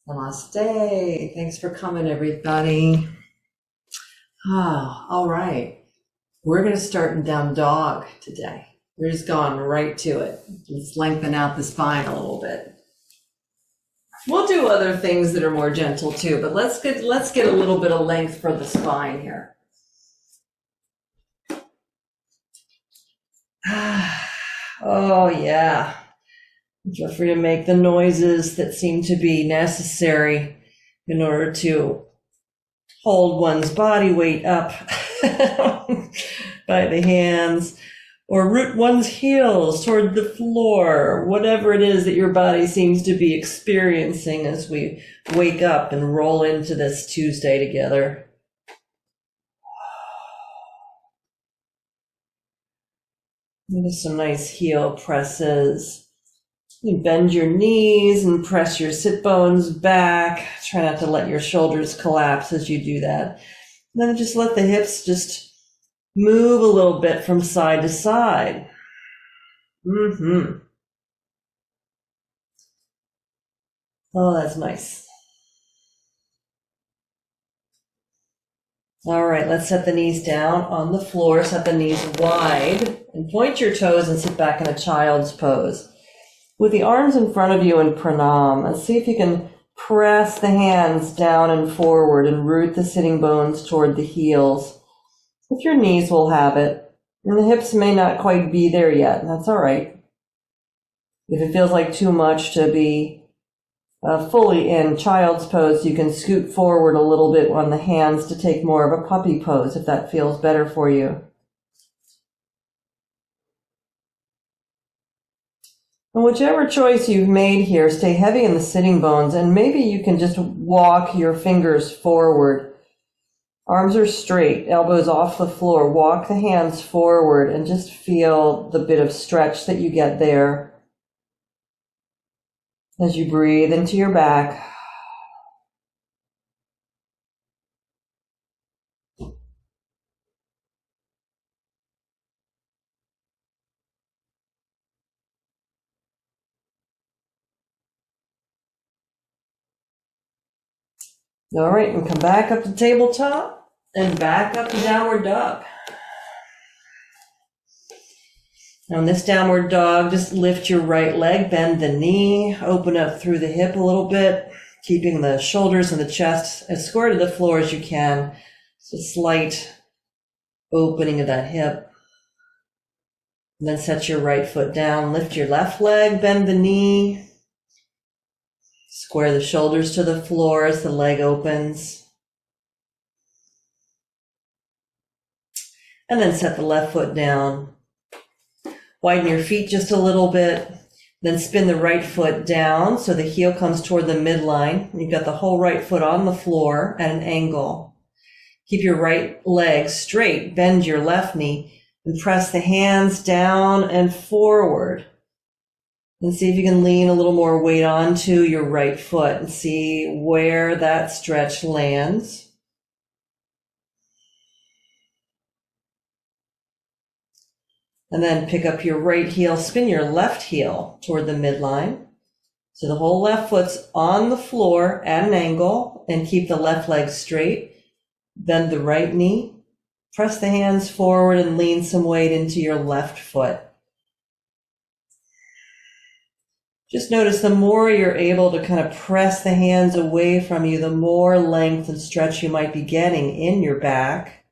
Namaste. Thanks for coming, everybody. All right. We're going to start in down dog today. We're just going right to it. Let's lengthen out the spine a little bit. We'll do other things that are more gentle too, but let's get a little bit of length for the spine here. Oh yeah. Feel free to make the noises that seem to be necessary in order to hold one's body weight up by the hands, or root one's heels toward the floor, whatever it is that your body seems to be experiencing as we wake up and roll into this Tuesday together. And just some nice heel presses. You bend your knees and press your sit bones back. Try not to let your shoulders collapse as you do that. And then just let the hips just move a little bit from side to side. Oh, that's nice. All right, let's set the knees down on the floor. Set the knees wide and point your toes and sit back in a child's pose. With the arms in front of you in pranam, and see if you can press the hands down and forward and root the sitting bones toward the heels. If your knees will have it, and the hips may not quite be there yet, that's all right. If it feels like too much to be fully in child's pose, you can scoot forward a little bit on the hands to take more of a puppy pose if that feels better for you. And whichever choice you've made here, stay heavy in the sitting bones, and maybe you can just walk your fingers forward. Arms are straight, elbows off the floor. Walk the hands forward and just feel the bit of stretch that you get there as you breathe into your back. All right, and come back up to tabletop and back up to downward dog. Now in this downward dog, just lift your right leg, bend the knee, open up through the hip a little bit, keeping the shoulders and the chest as square to the floor as you can. So slight opening of that hip. And then set your right foot down, lift your left leg, bend the knee. Square the shoulders to the floor as the leg opens. And then set the left foot down. Widen your feet just a little bit. Then spin the right foot down so the heel comes toward the midline. You've got the whole right foot on the floor at an angle. Keep your right leg straight. Bend your left knee and press the hands down and forward. And see if you can lean a little more weight onto your right foot and see where that stretch lands. And then pick up your right heel, spin your left heel toward the midline. So the whole left foot's on the floor at an angle, and keep the left leg straight. Bend the right knee, press the hands forward and lean some weight into your left foot. Just notice the more you're able to kind of press the hands away from you, the more length and stretch you might be getting in your back.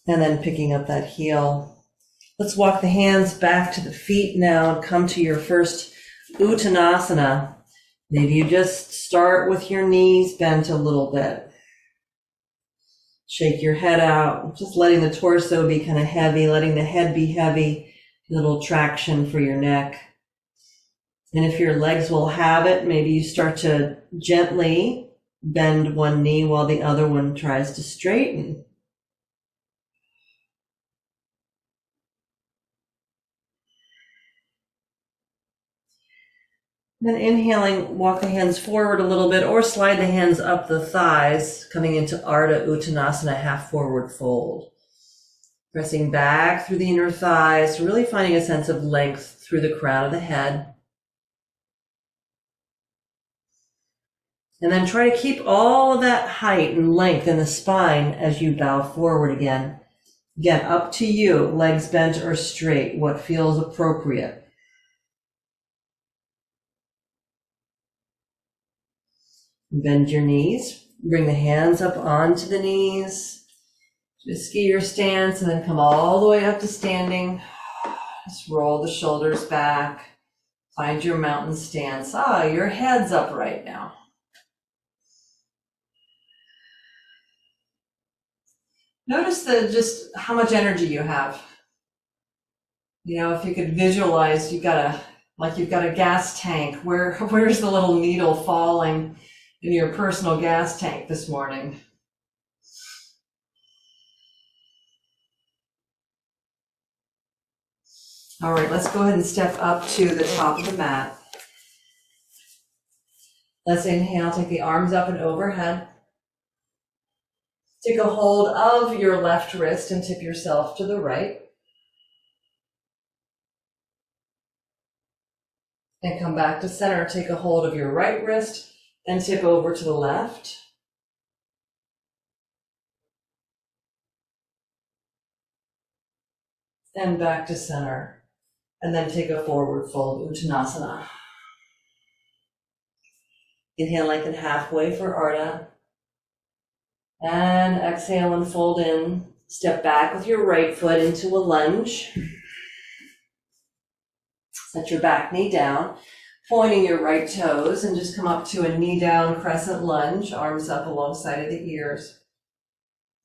And then picking up that heel. Let's walk the hands back to the feet now and come to your first Uttanasana. Maybe you just start with your knees bent a little bit. Shake your head out, just letting the torso be kind of heavy, letting the head be heavy, a little traction for your neck. And if your legs will have it, maybe you start to gently bend one knee while the other one tries to straighten. Then inhaling, walk the hands forward a little bit or slide the hands up the thighs, coming into Ardha Uttanasana, half forward fold. Pressing back through the inner thighs, really finding a sense of length through the crown of the head. And then try to keep all of that height and length in the spine as you bow forward again. Again, up to you, legs bent or straight, what feels appropriate. Bend your knees, bring the hands up onto the knees. Just skier stance and then come all the way up to standing. Just roll the shoulders back. Find your mountain stance. Your head's upright now. Notice just how much energy you have. You know, if you could visualize, you've got a gas tank. Where's the little needle falling in your personal gas tank this morning? All right, let's go ahead and step up to the top of the mat. Let's inhale, take the arms up and overhead. Take a hold of your left wrist and tip yourself to the right. And come back to center. Take a hold of your right wrist and tip over to the left. And back to center. And then take a forward fold, Uttanasana. Inhale, lengthen halfway for Ardha. And exhale and fold in. Step back with your right foot into a lunge. Set your back knee down, pointing your right toes, and just come up to a knee down crescent lunge, arms up alongside of the ears.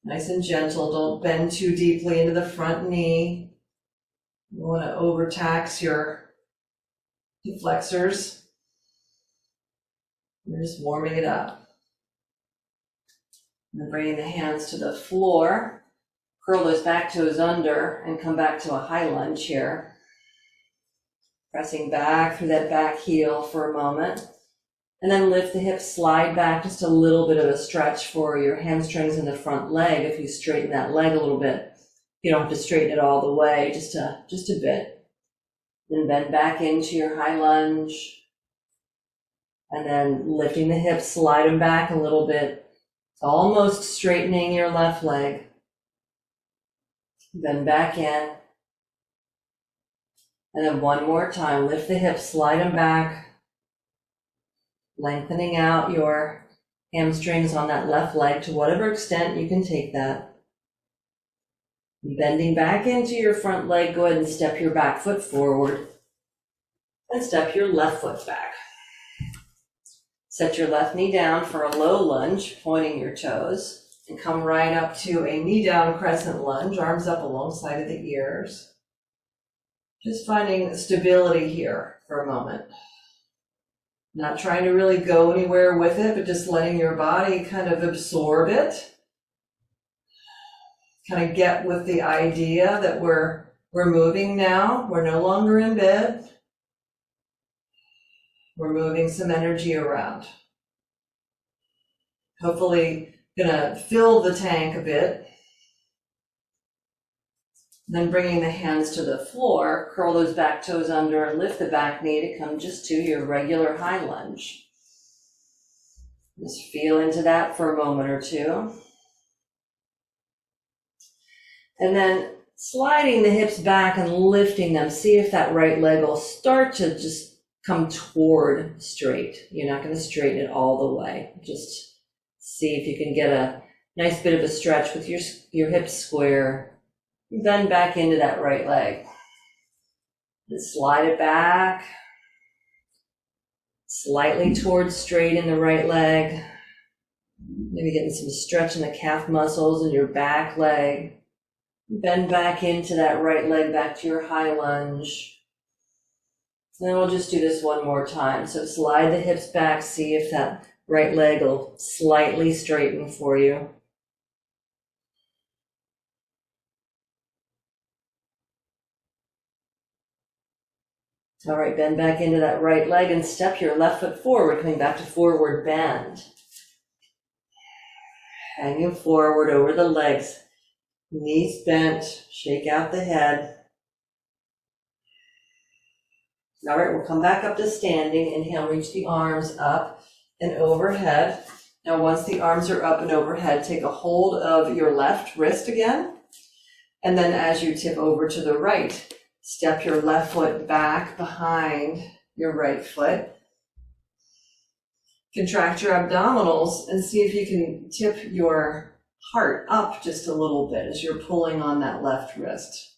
Nice and gentle, don't bend too deeply into the front knee. You don't want to overtax your hip flexors. You're just warming it up. And then bringing the hands to the floor. Curl those back toes under and come back to a high lunge here. Pressing back through that back heel for a moment. And then lift the hips, slide back, just a little bit of a stretch for your hamstrings in the front leg. If you straighten that leg a little bit, you don't have to straighten it all the way, just a bit. Then bend back into your high lunge. And then lifting the hips, slide them back a little bit, almost straightening your left leg. Then back in. And then one more time, lift the hips, slide them back, lengthening out your hamstrings on that left leg to whatever extent you can take that. Bending back into your front leg, go ahead and step your back foot forward and step your left foot back. Set your left knee down for a low lunge, pointing your toes, and come right up to a knee down crescent lunge, arms up alongside of the ears. Just finding stability here for a moment. Not trying to really go anywhere with it, but just letting your body kind of absorb it. Kind of get with the idea that we're moving now. We're no longer in bed. We're moving some energy around. Hopefully gonna fill the tank a bit. Then bringing the hands to the floor, curl those back toes under and lift the back knee to come just to your regular high lunge. Just feel into that for a moment or two. And then sliding the hips back and lifting them. See if that right leg will start to just come toward straight. You're not going to straighten it all the way. Just see if you can get a nice bit of a stretch with your hips square. Bend back into that right leg. Just slide it back. Slightly towards straight in the right leg. Maybe getting some stretch in the calf muscles in your back leg. Bend back into that right leg, back to your high lunge. And then we'll just do this one more time. So slide the hips back, see if that right leg will slightly straighten for you. All right, bend back into that right leg and step your left foot forward, coming back to forward bend. Hanging forward over the legs. Knees bent, shake out the head. All right, we'll come back up to standing. Inhale, reach the arms up and overhead. Now, once the arms are up and overhead, take a hold of your left wrist again. And then as you tip over to the right, step your left foot back behind your right foot. Contract your abdominals and see if you can tip your heart up just a little bit as you're pulling on that left wrist.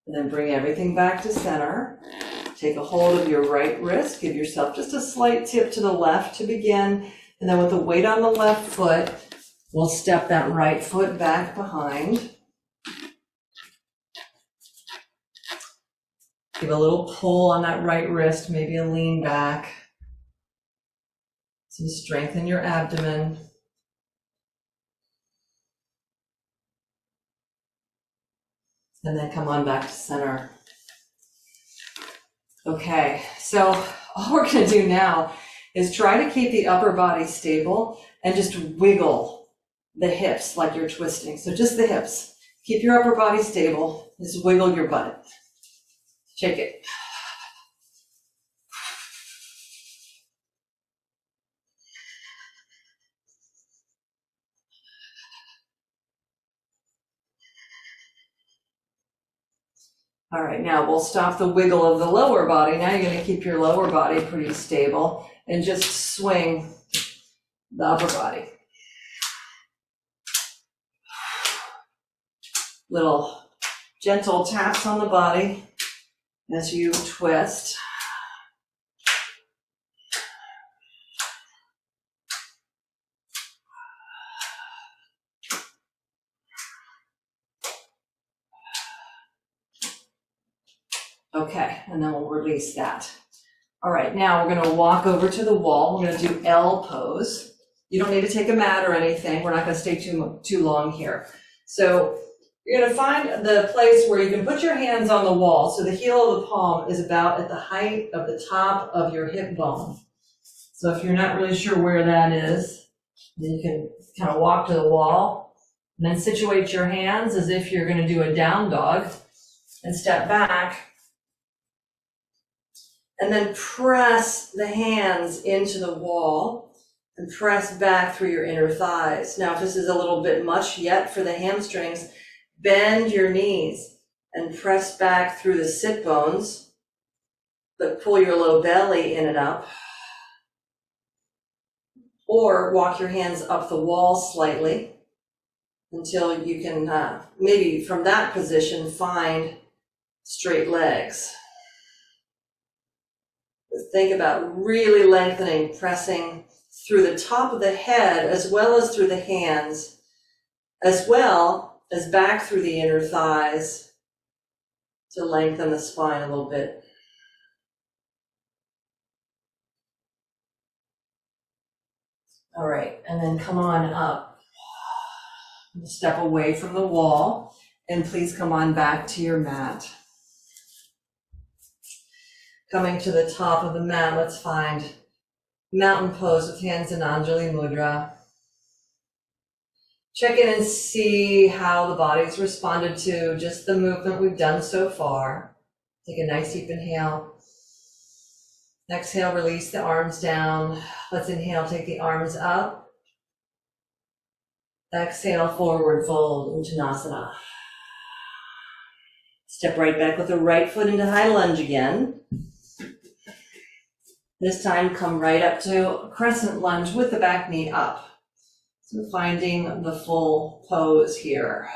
And then bring everything back to center. Take a hold of your right wrist. Give yourself just a slight tip to the left to begin. And then with the weight on the left foot, we'll step that right foot back behind. Give a little pull on that right wrist, maybe a lean back. So strengthen your abdomen. And then come on back to center. Okay, so all we're going to do now is try to keep the upper body stable and just wiggle the hips like you're twisting. So just the hips. Keep your upper body stable. Just wiggle your butt. Shake it. All right, now we'll stop the wiggle of the lower body. Now you're going to keep your lower body pretty stable and just swing the upper body. Little gentle taps on the body as you twist. Okay, and then we'll release that. All right, now we're going to walk over to the wall. We're going to do L pose. You don't need to take a mat or anything. We're not going to stay too long here. So you're going to find the place where you can put your hands on the wall. So the heel of the palm is about at the height of the top of your hip bone. So if you're not really sure where that is, then you can kind of walk to the wall and then situate your hands as if you're going to do a down dog and step back. And then press the hands into the wall and press back through your inner thighs. Now, if this is a little bit much yet for the hamstrings, bend your knees and press back through the sit bones, but pull your low belly in and up. Or walk your hands up the wall slightly until you can, maybe from that position, find straight legs. Think about really lengthening, pressing through the top of the head as well as through the hands, as well as back through the inner thighs to lengthen the spine a little bit. All right, and then come on up. Step away from the wall, and please come on back to your mat. Coming to the top of the mat, let's find mountain pose with hands in Anjali Mudra. Check in and see how the body's responded to just the movement we've done so far. Take a nice deep inhale. Exhale, release the arms down. Let's inhale, take the arms up. Exhale, forward fold, Uttanasana. Step right back with the right foot into high lunge again. This time, come right up to crescent lunge with the back knee up. So finding the full pose here.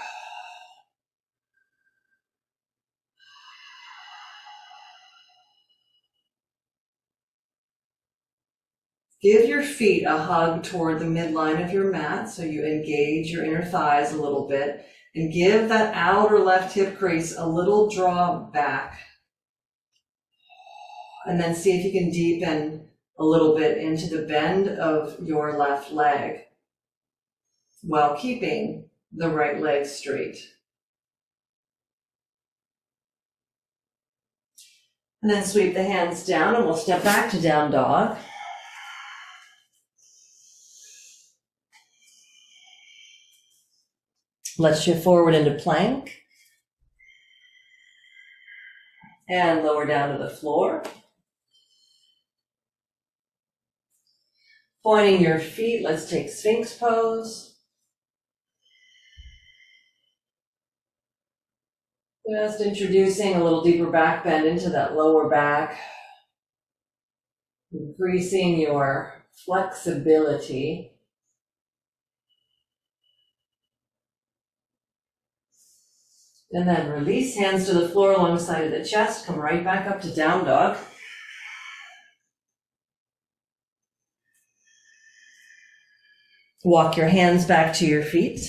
Give your feet a hug toward the midline of your mat so you engage your inner thighs a little bit, and give that outer left hip crease a little draw back. And then see if you can deepen a little bit into the bend of your left leg while keeping the right leg straight. And then sweep the hands down and we'll step back to down dog. Let's shift forward into plank. and lower down to the floor. Pointing your feet, let's take Sphinx pose. Just introducing a little deeper back bend into that lower back. Increasing your flexibility. And then release, hands to the floor alongside of the chest. Come right back up to down dog. Walk your hands back to your feet.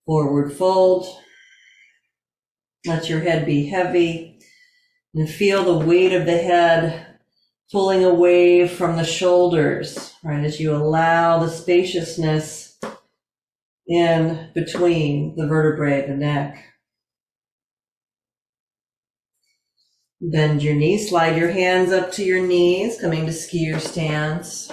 Forward fold. Let your head be heavy. And feel the weight of the head pulling away from the shoulders, right, as you allow the spaciousness in between the vertebrae, the neck. Bend your knees, slide your hands up to your knees, coming to skier stance.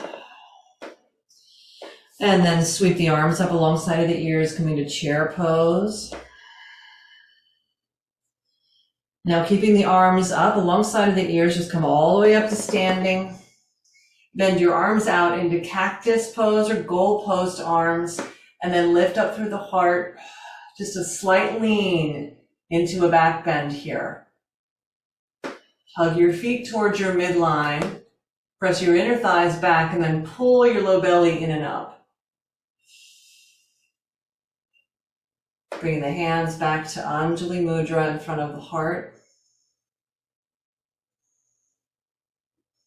And then sweep the arms up alongside of the ears, coming to chair pose. Now keeping the arms up alongside of the ears, just come all the way up to standing. Bend your arms out into cactus pose or goalpost arms, and then lift up through the heart. Just a slight lean into a back bend here. Hug your feet towards your midline. Press your inner thighs back and then pull your low belly in and up. Bring the hands back to Anjali Mudra in front of the heart.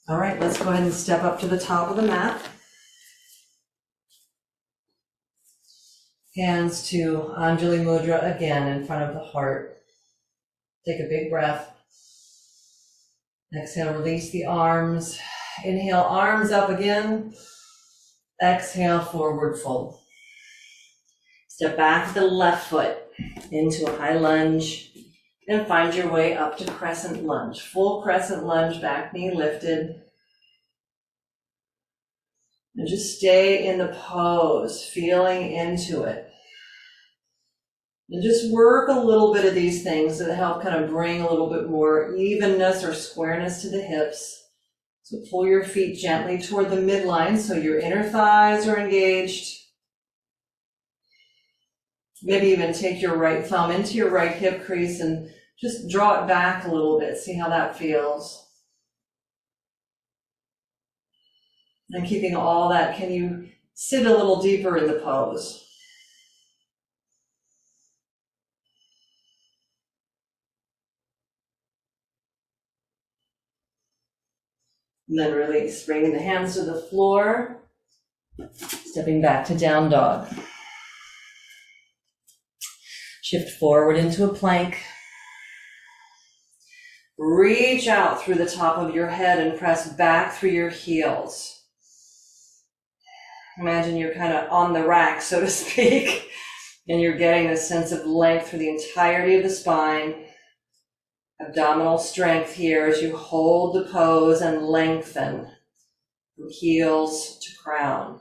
All right, let's go ahead and step up to the top of the mat. Hands to Anjali Mudra again in front of the heart. Take a big breath. Exhale, release the arms. Inhale, arms up again. Exhale, forward fold. Step back the left foot into a high lunge and find your way up to crescent lunge. Full crescent lunge, back knee lifted. And just stay in the pose, feeling into it. And just work a little bit of these things that help kind of bring a little bit more evenness or squareness to the hips. So pull your feet gently toward the midline so your inner thighs are engaged. Maybe even take your right thumb into your right hip crease and just draw it back a little bit. See how that feels. And keeping all that, can you sit a little deeper in the pose? And then release, bringing the hands to the floor, stepping back to down dog. Shift forward into a plank. Reach out through the top of your head and press back through your heels. Imagine you're kind of on the rack, so to speak, and you're getting a sense of length through the entirety of the spine. Abdominal strength here as you hold the pose and lengthen from heels to crown.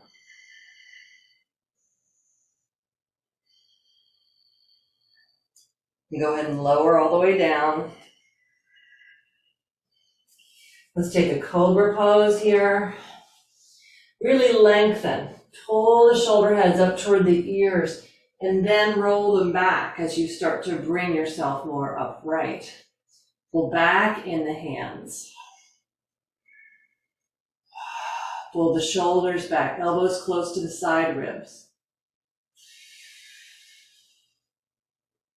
You go ahead and lower all the way down. Let's take a cobra pose here. Really lengthen. Pull the shoulder heads up toward the ears and then roll them back as you start to bring yourself more upright. Pull back in the hands. Pull the shoulders back, elbows close to the side ribs.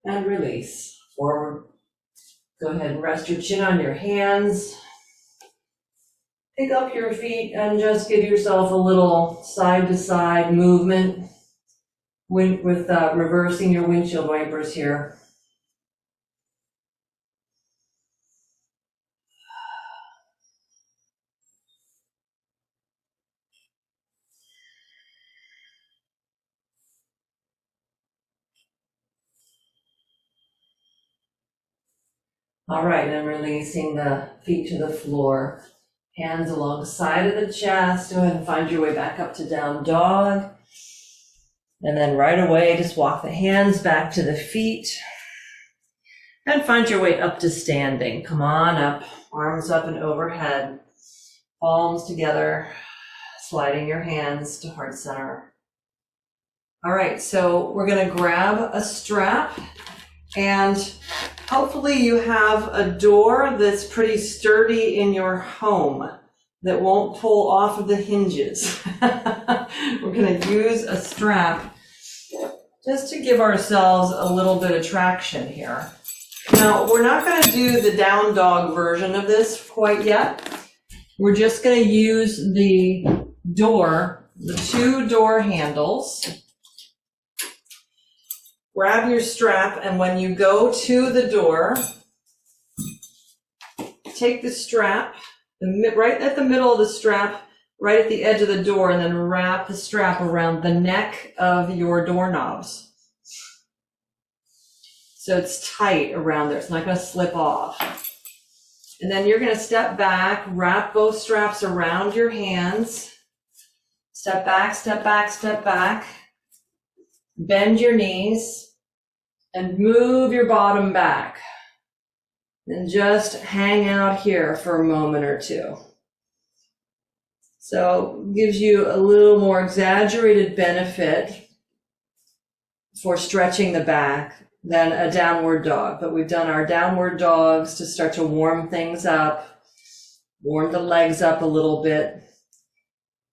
And release. Forward. Go ahead and rest your chin on your hands. Pick up your feet and just give yourself a little side-to-side movement with reversing your windshield wipers here. All right, and releasing the feet to the floor. Hands alongside of the chest. Go ahead and find your way back up to down dog. And then right away, just walk the hands back to the feet. And find your way up to standing. Come on up, arms up and overhead, palms together, sliding your hands to heart center. All right, so we're gonna grab a strap, and hopefully you have a door that's pretty sturdy in your home that won't pull off of the hinges. We're gonna use a strap just to give ourselves a little bit of traction here. Now, we're not gonna do the down dog version of this quite yet. We're just gonna use the door, the 2 door handles. Grab your strap, and when you go to the door, take the strap, right at the middle of the strap, right at the edge of the door, and then wrap the strap around the neck of your doorknobs. So it's tight around there, it's not gonna slip off. And then you're gonna step back, wrap both straps around your hands, step back, step back, step back, bend your knees, and move your bottom back. And just hang out here for a moment or two. So gives you a little more exaggerated benefit for stretching the back than a downward dog. But we've done our downward dogs to start to warm things up, warm the legs up a little bit.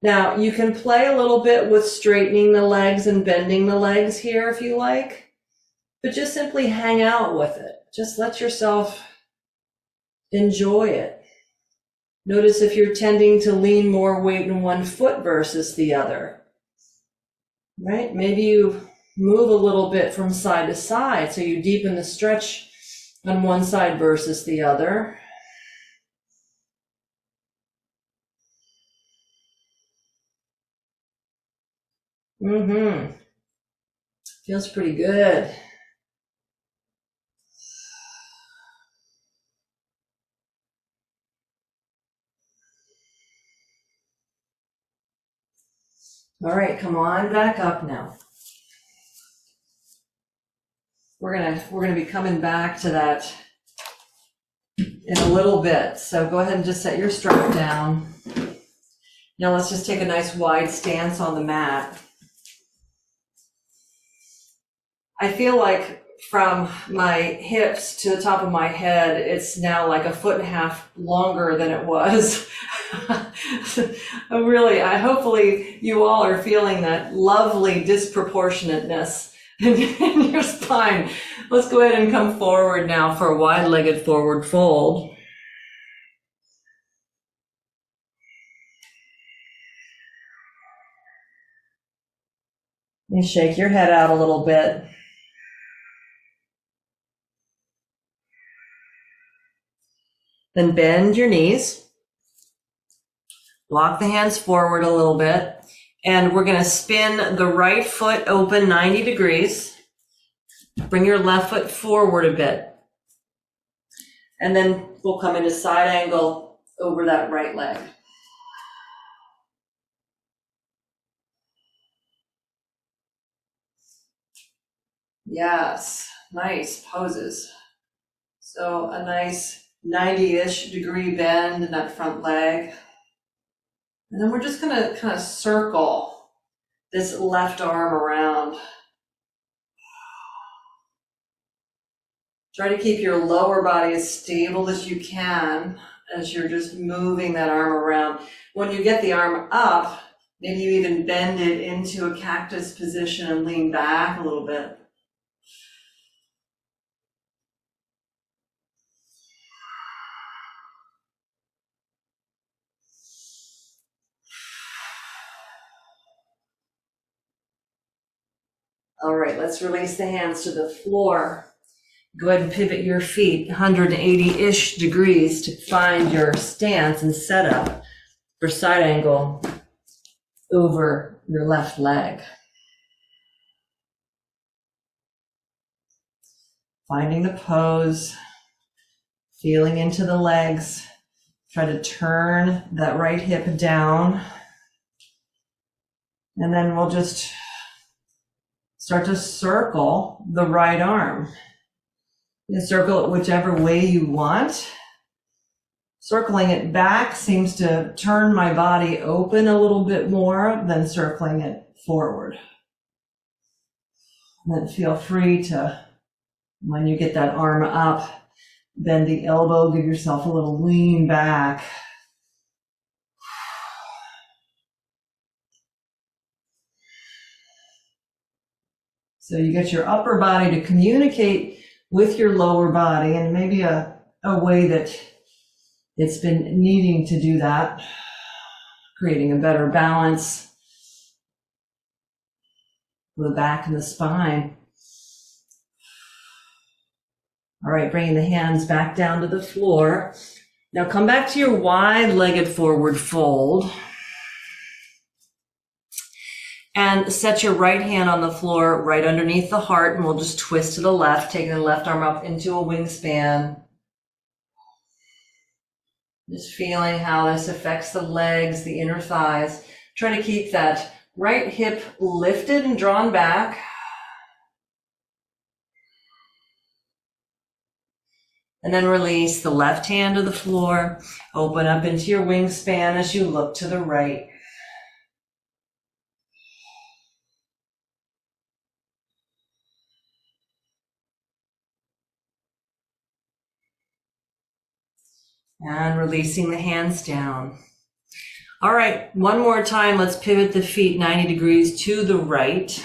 Now you can play a little bit with straightening the legs and bending the legs here if you like, but just simply hang out with it. Just let yourself enjoy it. Notice if you're tending to lean more weight in one foot versus the other, right? Maybe you move a little bit from side to side, so you deepen the stretch on one side versus the other. Feels pretty good. All right, come on back up now. We're gonna be coming back to that in a little bit. So go ahead and just set your strap down. Now let's just take a nice wide stance on the mat. I feel like from my hips to the top of my head, it's now like 1.5 feet longer than it was. Hopefully you all are feeling that lovely disproportionateness in your spine. Let's go ahead and come forward now for a wide-legged forward fold. You shake your head out a little bit. Then bend your knees. Lock the hands forward a little bit. And we're going to spin the right foot open 90 degrees. Bring your left foot forward a bit. And then we'll come into side angle over that right leg. Yes, nice poses. So a nice 90-ish degree bend in that front leg. And then we're just gonna kind of circle this left arm around. Try to keep your lower body as stable as you can as you're just moving that arm around. When you get the arm up, maybe you even bend it into a cactus position and lean back a little bit. All right, let's release the hands to the floor. Go ahead and pivot your feet 180-ish degrees to find your stance and setup for side angle over your left leg. Finding the pose, feeling into the legs. Try to turn that right hip down. And then we'll just start to circle the right arm. You can circle it whichever way you want. Circling it back seems to turn my body open a little bit more than circling it forward. And then feel free to, when you get that arm up, bend the elbow, give yourself a little lean back. So you get your upper body to communicate with your lower body, and maybe a way that it's been needing to do that, creating a better balance for the back and the spine. All right, bringing the hands back down to the floor. Now come back to your wide-legged forward fold. And set your right hand on the floor right underneath the heart, and we'll just twist to the left, taking the left arm up into a wingspan. Just feeling how this affects the legs, the inner thighs. Try to keep that right hip lifted and drawn back. And then release the left hand to the floor. Open up into your wingspan as you look to the right. And releasing the hands down. All right, one more time, let's pivot the feet 90 degrees to the right.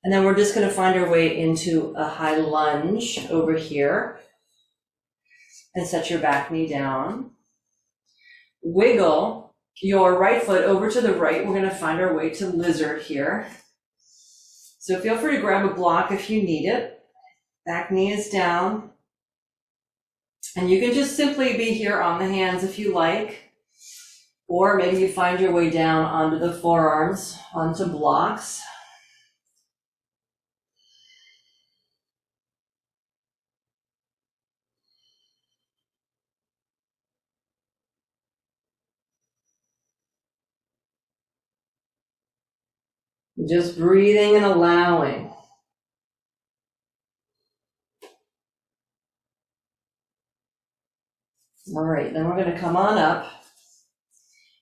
And then we're just going to find our way into a high lunge over here. And set your back knee down. Wiggle your right foot over to the right. We're going to find our way to lizard here. So feel free to grab a block if you need it. Back knee is down. And you can just simply be here on the hands if you like, or maybe you find your way down onto the forearms, onto blocks. Just breathing and allowing. All right, then we're going to come on up.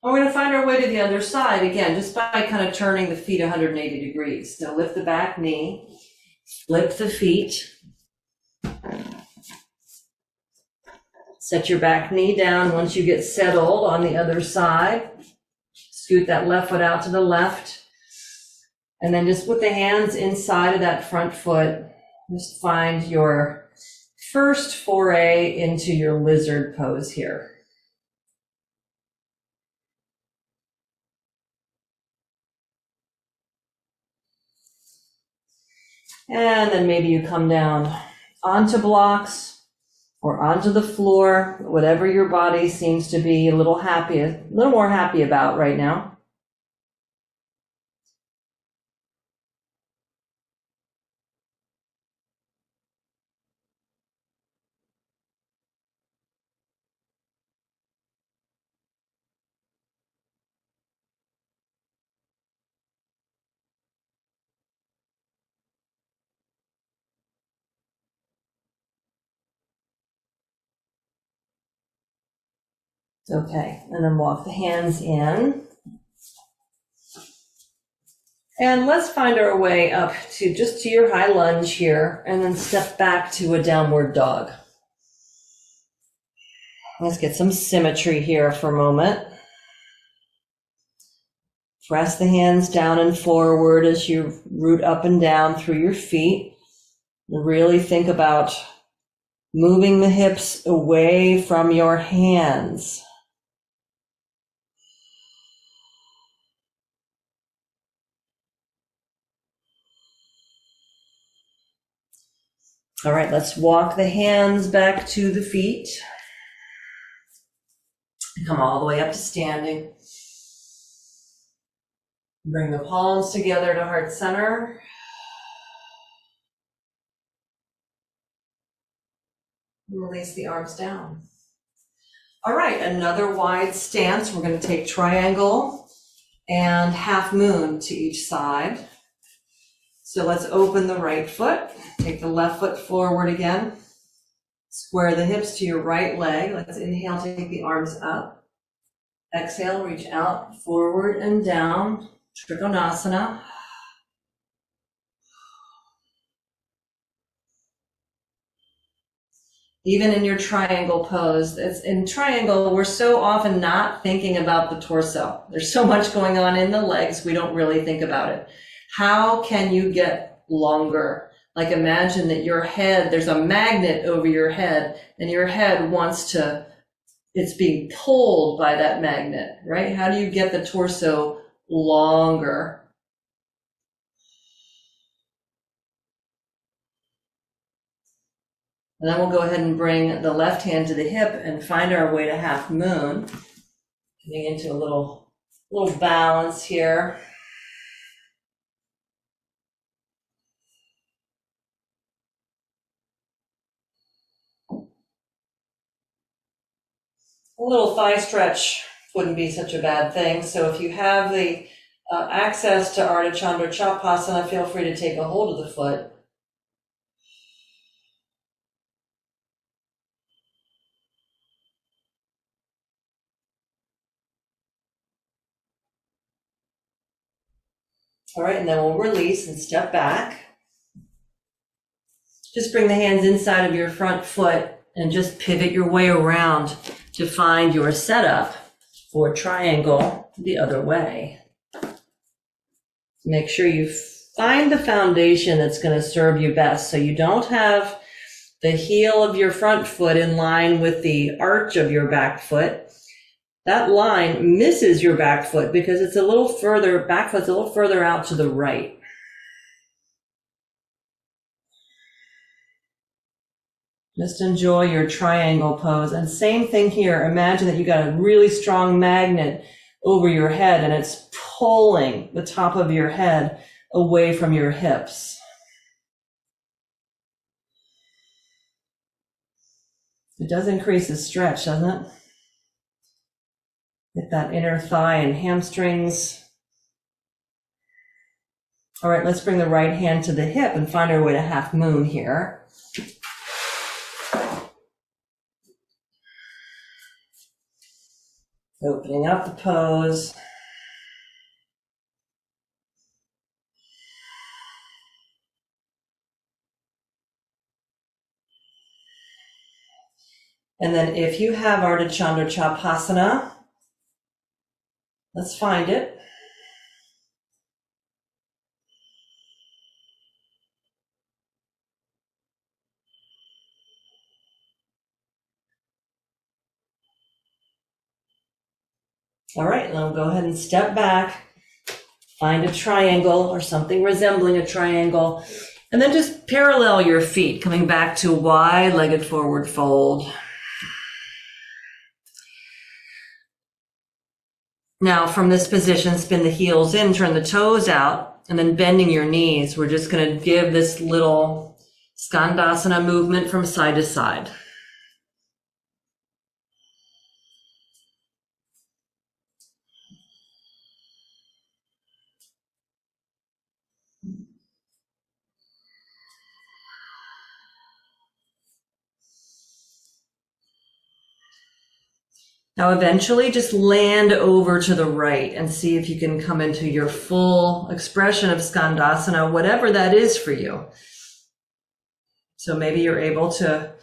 And we're going to find our way to the other side, again, just by kind of turning the feet 180 degrees. Now lift the back knee, flip the feet. Set your back knee down once you get settled on the other side. Scoot that left foot out to the left. And then just put the hands inside of that front foot. Just find your first foray into your lizard pose here. And then maybe you come down onto blocks or onto the floor, whatever your body seems to be a little more happy about right now. Okay, and then walk the hands in. And let's find our way up to just to your high lunge here, and then step back to a downward dog. Let's get some symmetry here for a moment. Press the hands down and forward as you root up and down through your feet. And really think about moving the hips away from your hands. All right, let's walk the hands back to the feet. Come all the way up to standing. Bring the palms together to heart center. Release the arms down. All right, another wide stance. We're going to take triangle and half moon to each side. So let's open the right foot. Take the left foot forward again. Square the hips to your right leg. Let's inhale, take the arms up. Exhale, reach out, forward and down. Trikonasana. Even in your triangle pose, in triangle, we're so often not thinking about the torso. There's so much going on in the legs, we don't really think about it. How can you get longer? Like imagine that your head, there's a magnet over your head, and your head wants to, it's being pulled by that magnet, right? How do you get the torso longer? And then we'll go ahead and bring the left hand to the hip and find our way to half moon. Getting into a little balance here. A little thigh stretch wouldn't be such a bad thing. So if you have the access to Ardha Chandra Chapasana, feel free to take a hold of the foot. All right, and then we'll release and step back. Just bring the hands inside of your front foot and just pivot your way around to find your setup for triangle the other way. Make sure you find the foundation that's going to serve you best, so you don't have the heel of your front foot in line with the arch of your back foot. That line misses your back foot because it's a little further, back foot's a little further out to the right. Just enjoy your triangle pose. And same thing here. Imagine that you got a really strong magnet over your head and it's pulling the top of your head away from your hips. It does increase the stretch, doesn't it? Get that inner thigh and hamstrings. All right, let's bring the right hand to the hip and find our way to half moon here. Opening up the pose. And then if you have Ardha Chandra Chapasana, let's find it. All right, and then we'll go ahead and step back, find a triangle or something resembling a triangle, and then just parallel your feet, coming back to wide-legged forward fold. Now, from this position, spin the heels in, turn the toes out, and then bending your knees. We're just going to give this little Skandasana movement from side to side. Now eventually just land over to the right and see if you can come into your full expression of Skandasana, whatever that is for you. So maybe you're able to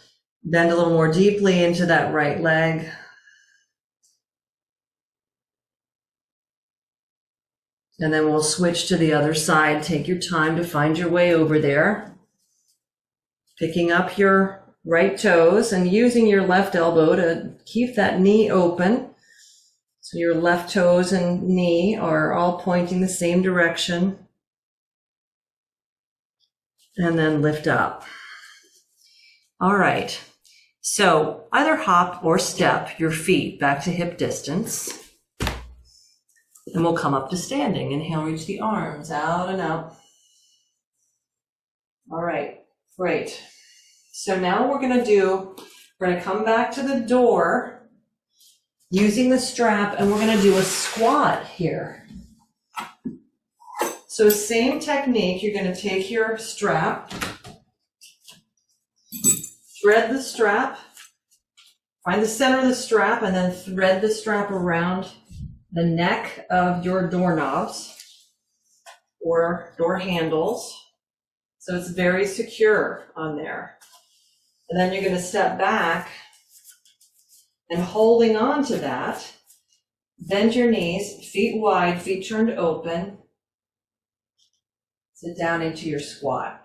bend a little more deeply into that right leg. And then we'll switch to the other side. Take your time to find your way over there. Picking up your right toes and using your left elbow to keep that knee open. So your left toes and knee are all pointing the same direction. And then lift up. All right. So either hop or step your feet back to hip distance. And we'll come up to standing. Inhale, reach the arms out and out. All right, great. So now we're going to come back to the door using the strap, and we're going to do a squat here. So same technique, you're going to take your strap, thread the strap, find the center of the strap, and then thread the strap around the neck of your doorknobs or door handles. So it's very secure on there. And then you're going to step back and holding on to that, bend your knees, feet wide, feet turned open. Sit down into your squat.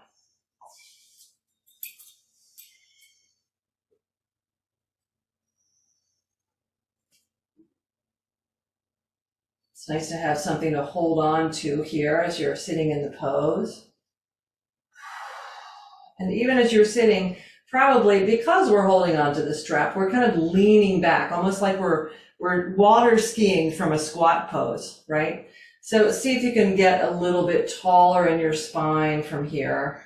It's nice to have something to hold on to here as you're sitting in the pose. And even as you're sitting, probably because we're holding on to the strap, we're kind of leaning back, almost like we're water skiing from a squat pose, right? So see if you can get a little bit taller in your spine from here.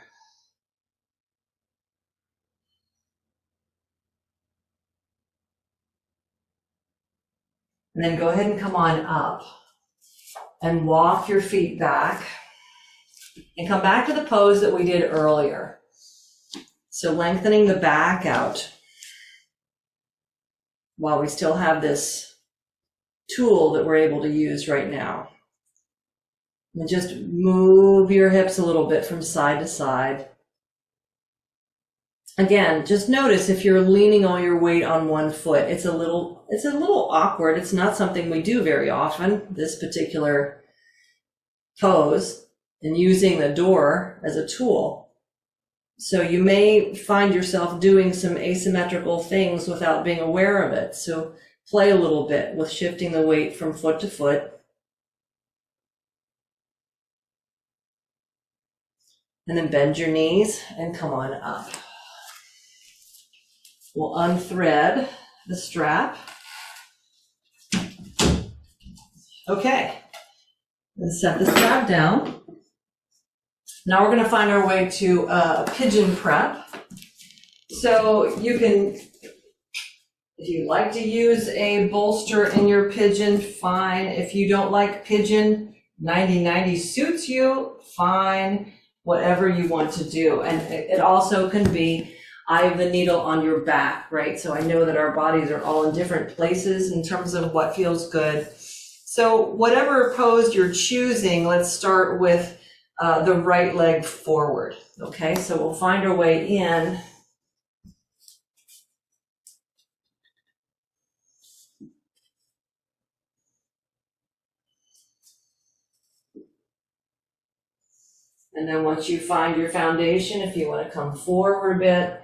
And then go ahead and come on up and walk your feet back and come back to the pose that we did earlier. So lengthening the back out while we still have this tool that we're able to use right now. And just move your hips a little bit from side to side. Again, just notice if you're leaning all your weight on one foot, it's a little awkward. It's not something we do very often, this particular pose, and using the door as a tool. So you may find yourself doing some asymmetrical things without being aware of it. So play a little bit with shifting the weight from foot to foot. And then bend your knees and come on up. We'll unthread the strap. Okay, let's set the strap down. Now we're going to find our way to pigeon prep. So you can, if you like to use a bolster in your pigeon, fine. If you don't like pigeon, 90-90 suits you, fine. Whatever you want to do. And it also can be eye of the needle on your back, right? So I know that our bodies are all in different places in terms of what feels good. So whatever pose you're choosing, let's start with the right leg forward. Okay, so we'll find our way in. And then once you find your foundation, if you want to come forward a bit.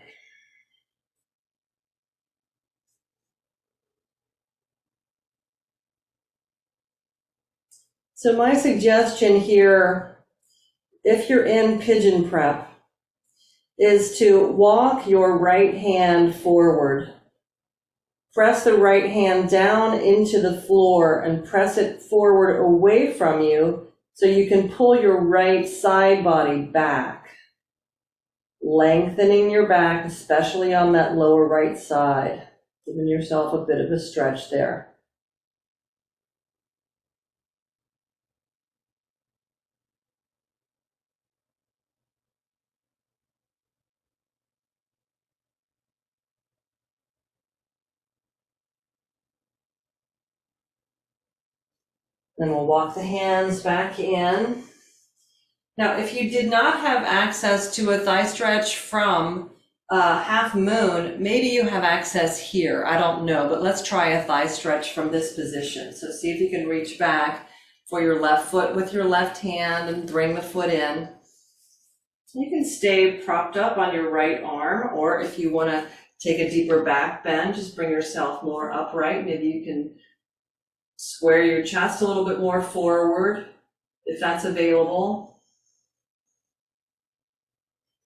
So my suggestion here, if you're in pigeon prep, is to walk your right hand forward. Press the right hand down into the floor and press it forward away from you so you can pull your right side body back, lengthening your back, especially on that lower right side, giving yourself a bit of a stretch there. Then we'll walk the hands back in. Now, if you did not have access to a thigh stretch from half moon, maybe you have access here. I don't know, but let's try a thigh stretch from this position. So see if you can reach back for your left foot with your left hand and bring the foot in. You can stay propped up on your right arm, or if you want to take a deeper back bend, just bring yourself more upright. Maybe you can square your chest a little bit more forward, if that's available.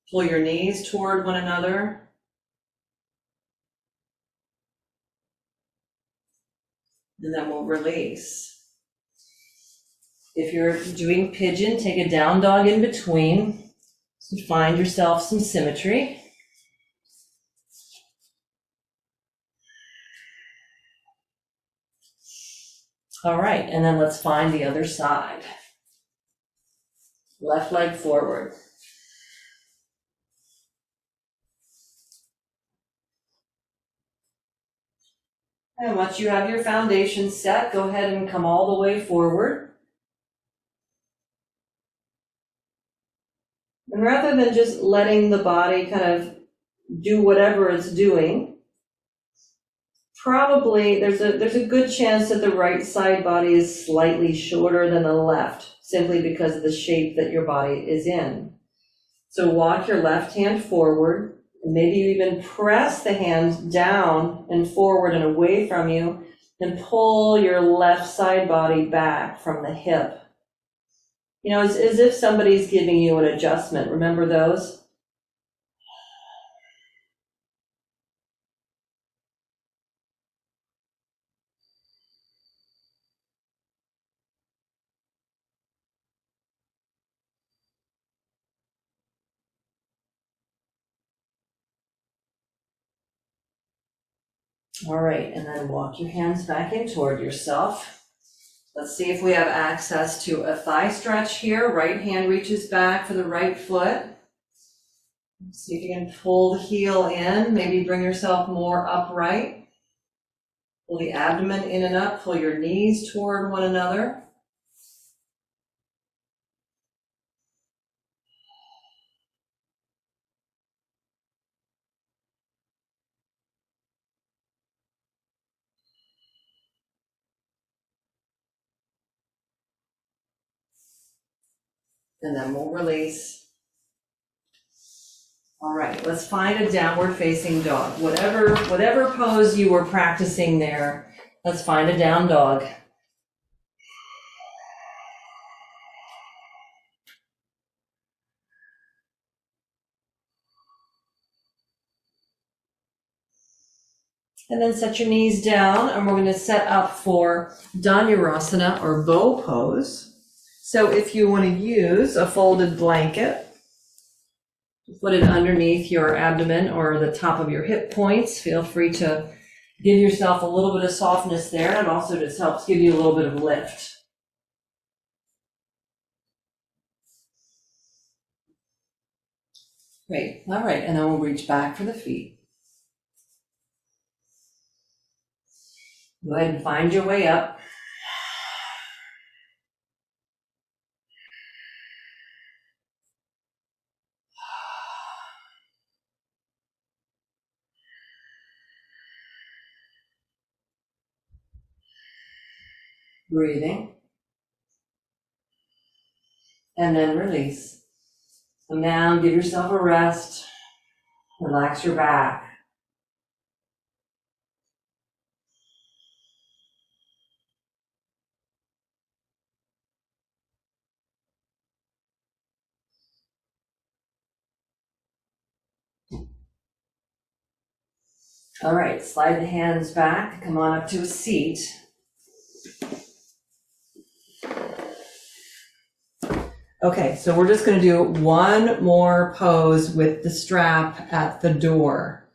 Pull your knees toward one another. And then we'll release. If you're doing pigeon, take a down dog in between to find yourself some symmetry. All right, and then let's find the other side. Left leg forward. And once you have your foundation set, go ahead and come all the way forward. And rather than just letting the body kind of do whatever it's doing, probably there's a good chance that the right side body is slightly shorter than the left, simply because of the shape that your body is in. So walk your left hand forward. Maybe you even press the hand down and forward and away from you, and pull your left side body back from the hip. You know, it's as if somebody's giving you an adjustment. Remember those? All right, and then walk your hands back in toward yourself. Let's see if we have access to a thigh stretch here. Right hand reaches back for the right foot. See if you can pull the heel in, maybe bring yourself more upright. Pull the abdomen in and up, pull your knees toward one another. And then we'll release. All right, let's find a downward facing dog. Whatever pose you were practicing there, let's find a down dog. And then set your knees down, and we're going to set up for Dhanurasana or bow pose. So if you want to use a folded blanket, put it underneath your abdomen or the top of your hip points. Feel free to give yourself a little bit of softness there. It also just helps give you a little bit of lift. Great. All right, and then we'll reach back for the feet. Go ahead and find your way up. Breathing. And then release. Come down, give yourself a rest. Relax your back. All right, slide the hands back, come on up to a seat. Okay, so we're just going to do one more pose with the strap at the door.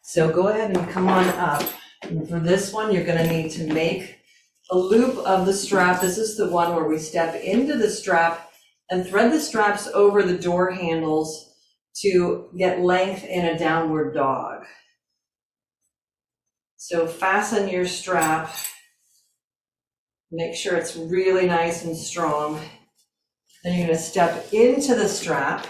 So go ahead and come on up. And for this one, you're going to need to make a loop of the strap. This is the one where we step into the strap and thread the straps over the door handles to get length in a downward dog. So fasten your strap. Make sure it's really nice and strong. Then you're going to step into the strap.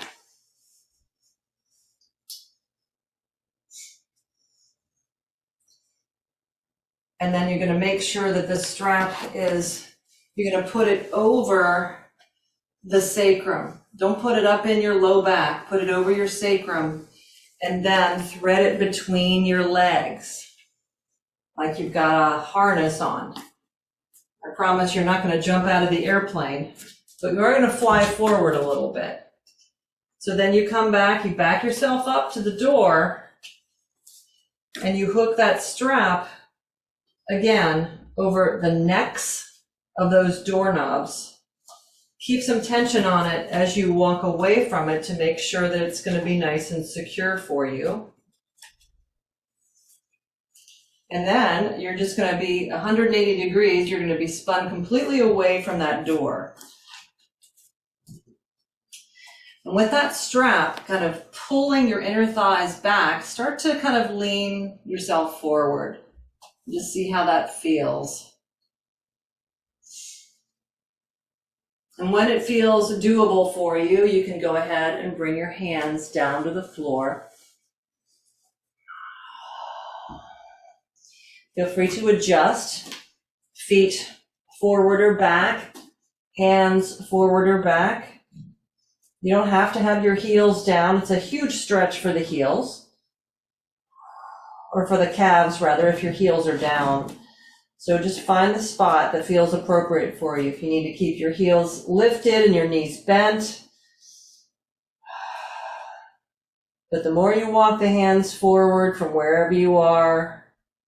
And then you're going to make sure that the strap you're going to put it over the sacrum. Don't put it up in your low back. Put it over your sacrum. And then thread it between your legs, like you've got a harness on. I promise you're not going to jump out of the airplane, but you're going to fly forward a little bit. So then you come back, you back yourself up to the door, and you hook that strap again over the necks of those doorknobs. Keep some tension on it as you walk away from it to make sure that it's going to be nice and secure for you. And then you're just going to be 180 degrees. You're going to be spun completely away from that door. And with that strap kind of pulling your inner thighs back, start to kind of lean yourself forward. Just see how that feels. And when it feels doable for you, you can go ahead and bring your hands down to the floor. Feel free to adjust, feet forward or back, hands forward or back. You don't have to have your heels down. It's a huge stretch for the heels, or for the calves rather, if your heels are down. So just find the spot that feels appropriate for you. If you need to keep your heels lifted and your knees bent. But the more you walk the hands forward from wherever you are,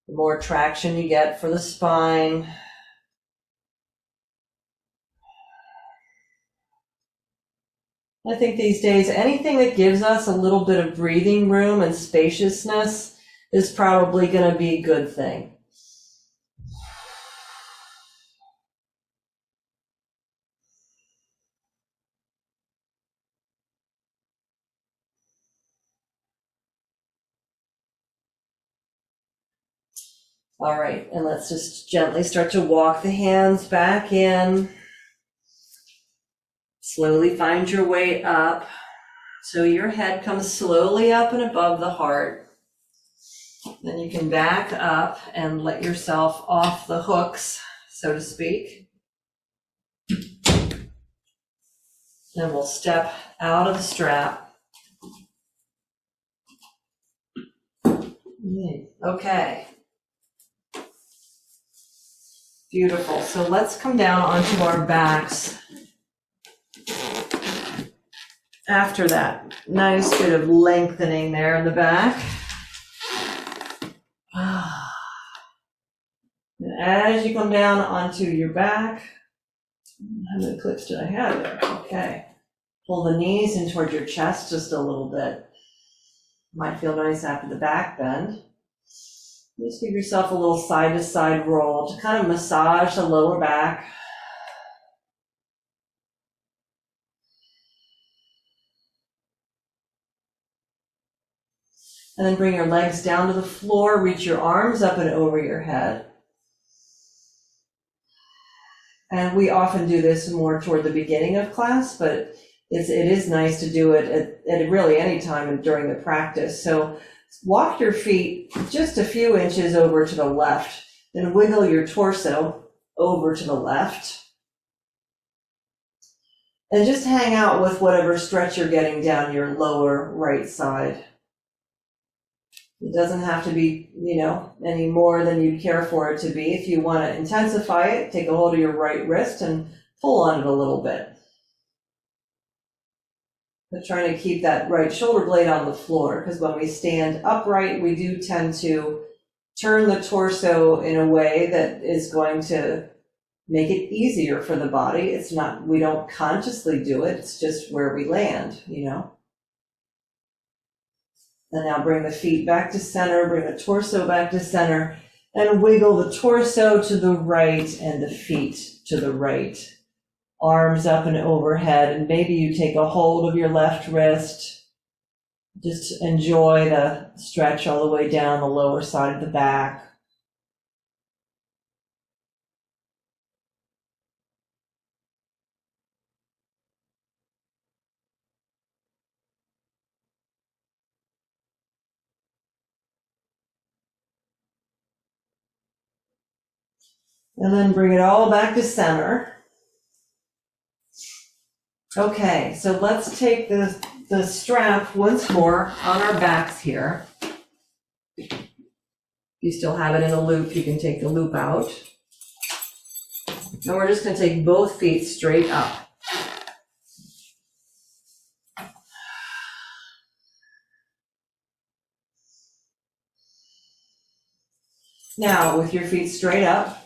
the more traction you get for the spine. I think these days, anything that gives us a little bit of breathing room and spaciousness is probably going to be a good thing. All right, and let's just gently start to walk the hands back in. Slowly find your way up. So your head comes slowly up and above the heart. Then you can back up and let yourself off the hooks, so to speak. Then we'll step out of the strap. Okay. Beautiful. So let's come down onto our backs. After that nice bit of lengthening there in the back. And as you come down onto your back, how many clicks did I have there? Okay. Pull the knees in toward your chest just a little bit. Might feel nice after the back bend. Just give yourself a little side-to-side roll to kind of massage the lower back. And then bring your legs down to the floor, reach your arms up and over your head. And we often do this more toward the beginning of class, but it is nice to do it at really any time during the practice. So walk your feet just a few inches over to the left, then wiggle your torso over to the left. And just hang out with whatever stretch you're getting down your lower right side. It doesn't have to be, any more than you care for it to be. If you want to intensify it, take a hold of your right wrist and pull on it a little bit. But trying to keep that right shoulder blade on the floor, because when we stand upright, we do tend to turn the torso in a way that is going to make it easier for the body. It's not, we don't consciously do it, it's just where we land, And now bring the feet back to center, bring the torso back to center, and wiggle the torso to the right and the feet to the right. Arms up and overhead, and maybe you take a hold of your left wrist. Just enjoy the stretch all the way down the lower side of the back. And then bring it all back to center. Okay, so let's take the strap once more on our backs here. If you still have it in a loop, you can take the loop out. And we're just going to take both feet straight up. Now, with your feet straight up,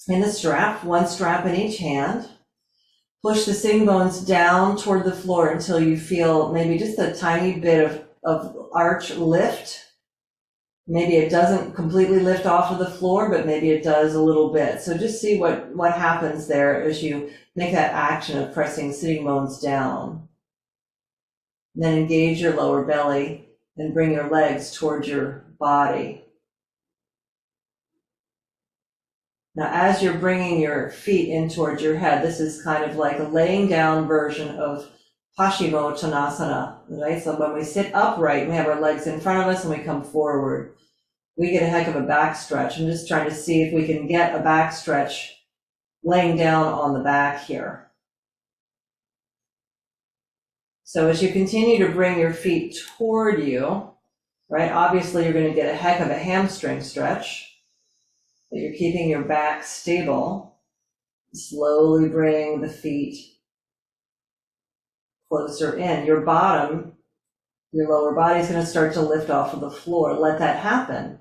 in the strap, one strap in each hand, push the sitting bones down toward the floor until you feel maybe just a tiny bit of arch lift. Maybe it doesn't completely lift off of the floor, but maybe it does a little bit. So just see what happens there as you make that action of pressing sitting bones down. And then engage your lower belly and bring your legs towards your body. Now, as you're bringing your feet in towards your head, this is kind of like a laying down version of Paschimottanasana, right? So when we sit upright, we have our legs in front of us and we come forward. We get a heck of a back stretch. I'm just trying to see if we can get a back stretch laying down on the back here. So as you continue to bring your feet toward you, right, obviously you're going to get a heck of a hamstring stretch, but you're keeping your back stable. Slowly bring the feet closer in. Your bottom, your lower body is going to start to lift off of the floor. Let that happen.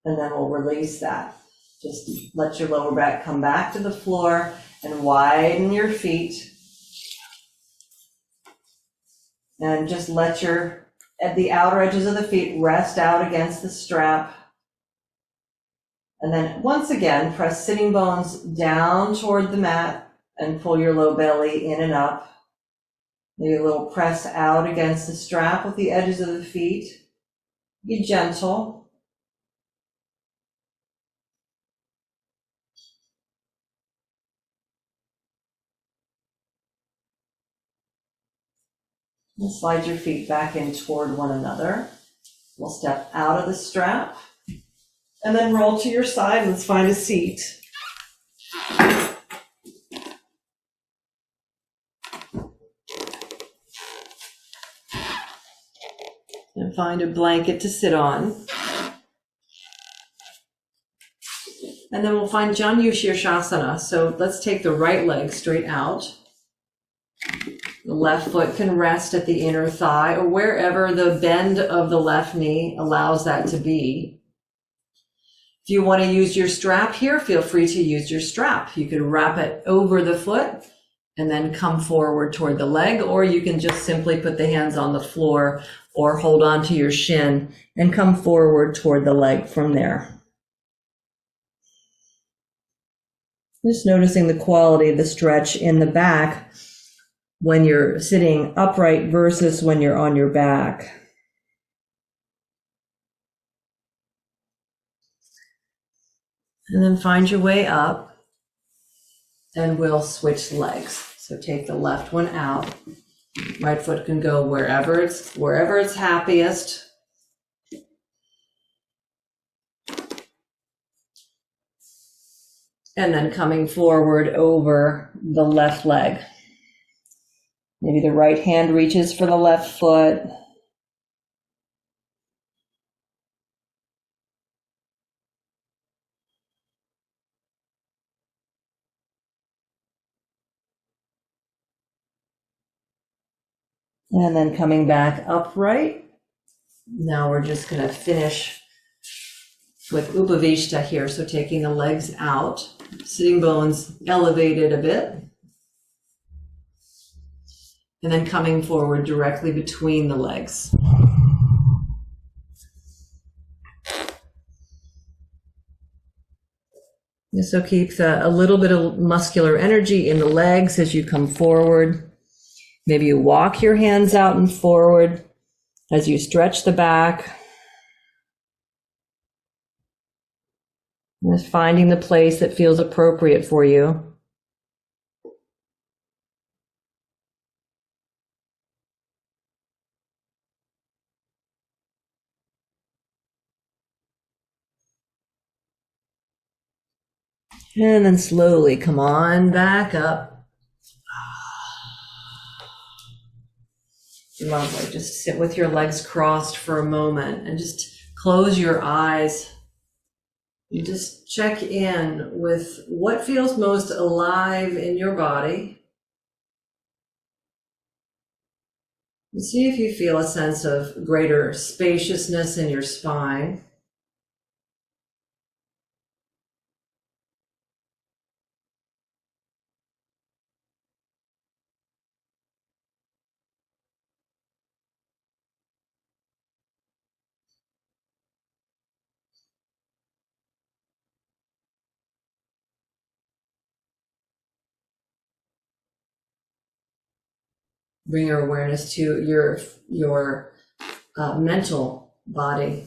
And then we'll release that. Just let your lower back come back to the floor and widen your feet. And just let the outer edges of the feet rest out against the strap. And then once again, press sitting bones down toward the mat and pull your low belly in and up. Maybe a little press out against the strap with the edges of the feet. Be gentle. And slide your feet back in toward one another. We'll step out of the strap and then roll to your side. Let's find a seat. And find a blanket to sit on. And then we'll find Janu Shirshasana. So let's take the right leg straight out. The left foot can rest at the inner thigh or wherever the bend of the left knee allows that to be. If you want to use your strap here, feel free to use your strap. You can wrap it over the foot and then come forward toward the leg, or you can just simply put the hands on the floor or hold on to your shin and come forward toward the leg from there. Just noticing the quality of the stretch in the back when you're sitting upright versus when you're on your back. And then find your way up and we'll switch legs. So take the left one out. Right foot can go wherever it's happiest. And then coming forward over the left leg. Maybe the right hand reaches for the left foot. And then coming back upright. Now we're just going to finish with Upavishta here. So taking the legs out, sitting bones elevated a bit. And then coming forward directly between the legs. So keep a little bit of muscular energy in the legs as you come forward. Maybe you walk your hands out and forward as you stretch the back. Just finding the place that feels appropriate for you. And then slowly come on back up. Lovely. Just sit with your legs crossed for a moment and just close your eyes. You just check in with what feels most alive in your body. And see if you feel a sense of greater spaciousness in your spine. Bring your awareness to your mental body.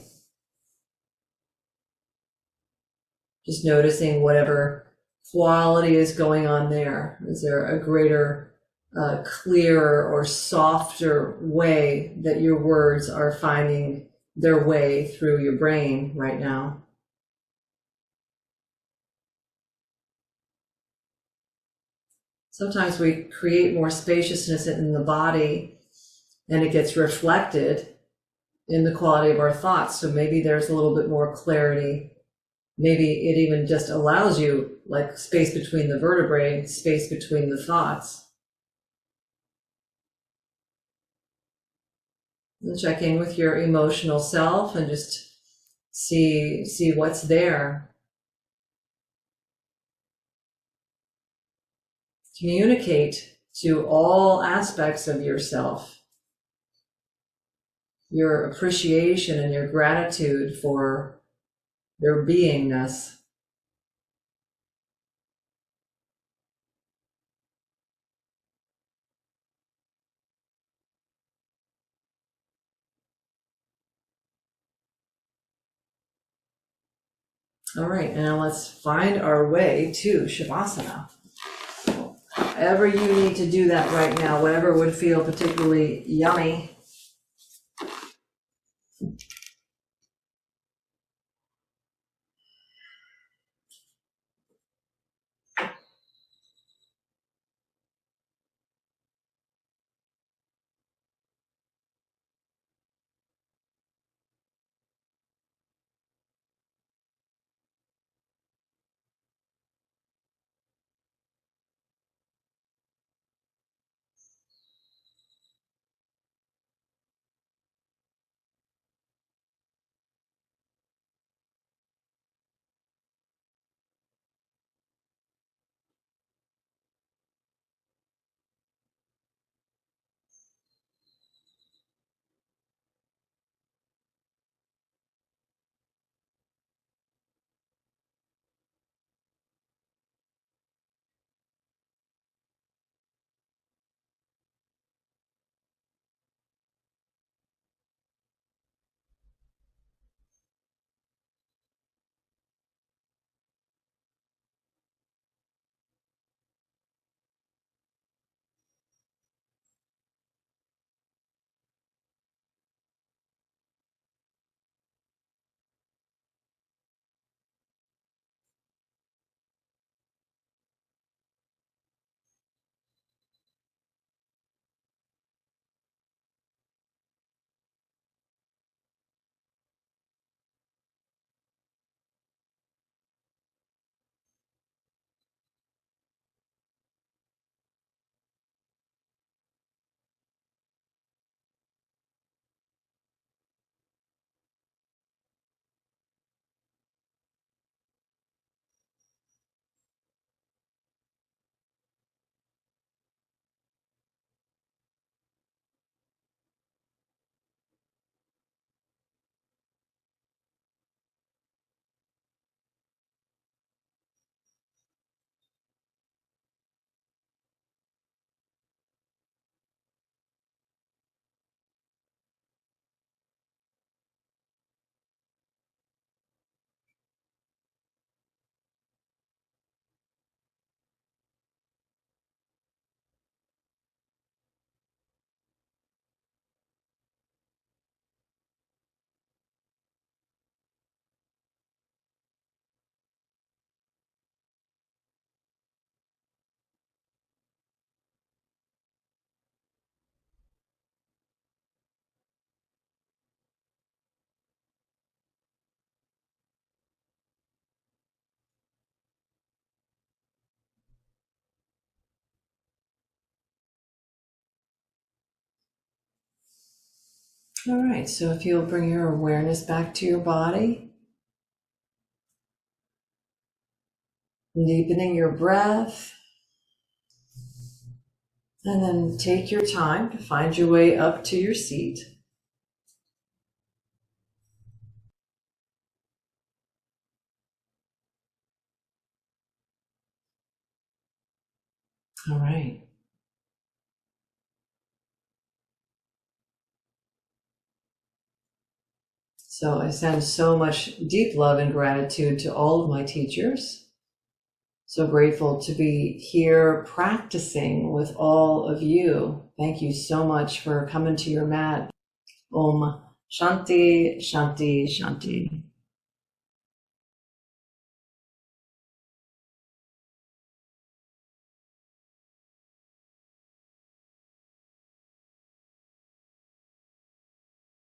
Just noticing whatever quality is going on there. Is there a greater, clearer or softer way that your words are finding their way through your brain right now? Sometimes we create more spaciousness in the body and it gets reflected in the quality of our thoughts. So maybe there's a little bit more clarity. Maybe it even just allows you like space between the vertebrae, space between the thoughts. And check in with your emotional self and just see what's there. Communicate to all aspects of yourself your appreciation and your gratitude for their beingness. All right, now let's find our way to Shavasana. However you need to do that right now, whatever would feel particularly yummy. All right, so if you'll bring your awareness back to your body, deepening your breath, and then take your time to find your way up to your seat. All right. So I send so much deep love and gratitude to all of my teachers. So grateful to be here practicing with all of you. Thank you so much for coming to your mat. Om Shanti, Shanti, Shanti.